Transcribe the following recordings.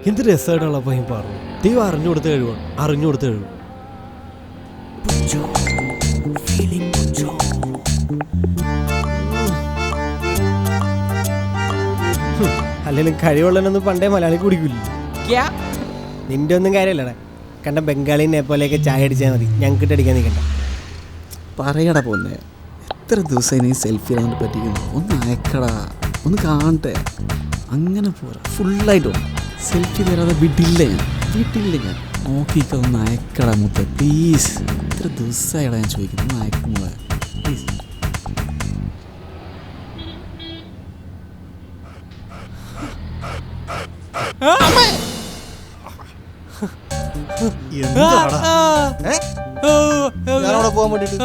എന്ത് രസമായിട്ടുള്ള പയ്യൻ പറഞ്ഞു. ദൈവം അറിഞ്ഞു കൊടുത്ത കഴിവാണ്, അറിഞ്ഞു കൊടുത്ത കഴിവ്. അല്ലെങ്കിൽ കഴിവുള്ളവനൊന്നും പണ്ടേ മലയാളി കുടിക്കില്ല. നിന്റെ ഒന്നും കാര്യമല്ലടാ. കണ്ട ബംഗാളി നേപ്പാളിയൊക്കെ ചായ അടിച്ചാൽ മതി, ഞങ്ങൾക്ക് അടിക്കാൻ നിൽക്കണ്ട. പറയടാ പോന്നെ, എത്ര ദിവസം നീ സെൽഫി ഇടാൻ പറ്റിക്കുന്നു? ഒന്ന് അയക്കടാ, ഒന്ന് കാണട്ടെ. അങ്ങനെ പോരാ, ഫുള്ളായിട്ട് സെൽഫി തരാതെ വിടില്ല ഞാൻ നോക്കിയിട്ടൊന്ന് അയക്കടാ മുത്ത, പ്ലീസ്. എത്ര ദിവസമായിടാ ഞാൻ ചോദിക്കുന്നു, ഒന്ന് അയക്കുമ്പോൾ പ്ലീസ്. പോകാൻ വേണ്ടിട്ട്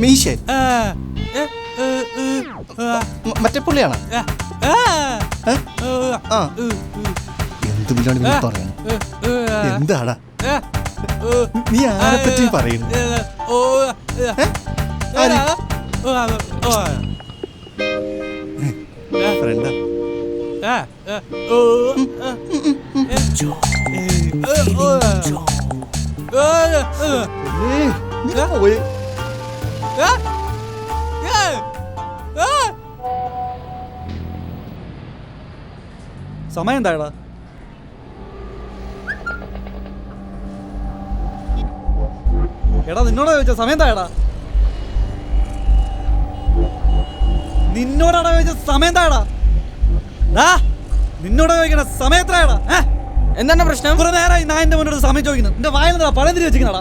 മീശൻ മറ്റേ പുള്ളിയാണോ? എന്ത് പുള്ളിയാണ് നീ പറയാൻ? എന്താടാ നീ ആരെ പറ്റി പറയുന്നു? ഫ്രണ്ടാ? സമയം എന്താടാ? എടാ നിന്നോടാ ചോദിച്ച സമയം എന്താടാ? നിന്നോടാടാ ചോദിച്ച സമയം എന്താടാ? നിന്നോടാ ചോദിക്കണ സമയം എത്രയാടാ? എന്താണ് പ്രശ്നം? കുറെ നേരമായി നായന്റെ മുന്നോട്ട് സമയം ചോദിക്കുന്നു. എന്റെ വായന പഴന്തിരി വെച്ചിരിക്കണടാ.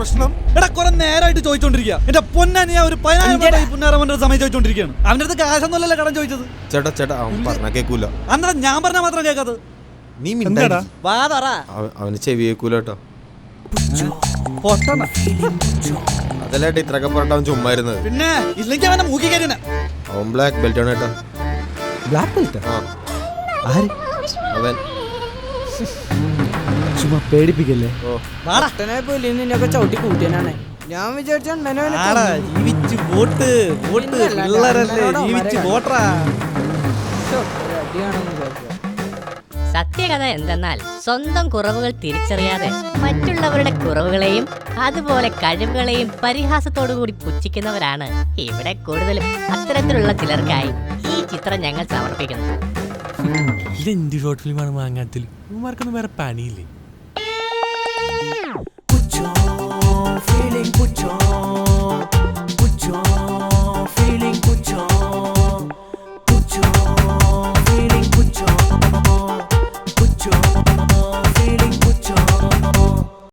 പ്രശ്നം? എടാ കുറെ നേരമായിട്ട് ചോദിച്ചോണ്ടിരിക്കുക. എന്റെ പൊന്നാ ഒരു 14 പുന്നാര മുന്നോട്ട് സമയം ചോദിച്ചോണ്ടിരിക്കുകയാണ്. അവന്റെ അടുത്ത് കാശൊന്നുമല്ലല്ലോ കടം ചോദിച്ചത്. ചേട്ടാ അവൻ പറഞ്ഞ കേക്കൂല. അന്നേരം ഞാൻ പറഞ്ഞാൽ മാത്രം കേൾക്കാത്തത്. നീ മിണ്ടാടാ, അവന് ചെവി കേക്കൂല കേട്ടോ. അതല്ലാട്ട് ഇത്രയൊക്കെ പറഞ്ഞിട്ട് അവൻ ചുമ്മാരുന്നത്. പിന്നെ ഇല്ലെങ്കിൽ അവനെ മൂക്കി കയറിനെ. അവൻ ബ്ലാക്ക് ബെൽറ്റ് ആണ് കേട്ടോ. Black belt? അവൻ ചുമ്മാ പേടിപ്പിക്കല്ലേ. നിന്നൊക്കെ ചവിട്ടി കൂട്ടിയനാണ് ഞാൻ വിചാരിച്ചു. സത്യകഥ എന്തെന്നാൽ സ്വന്തം കുറവുകൾ തിരിച്ചറിയാതെ മറ്റുള്ളവരുടെ കുറവുകളെയും അതുപോലെ കഴിവുകളെയും പരിഹാസത്തോടുകൂടി പുച്ഛിക്കുന്നവരാണ് ഇവിടെ കൂടുതലും. അത്തരത്തിലുള്ള ചിലർക്കായി ഈ ചിത്രം ഞങ്ങൾ സമർപ്പിക്കുന്നു. ഇതെന്ത് ഷോർട്ട് ഫിലിമാണ് മാങ്ങാത്തിൽ? ഇവന്മാർക്കൊന്നും വേറെ പണിയില്ലേ?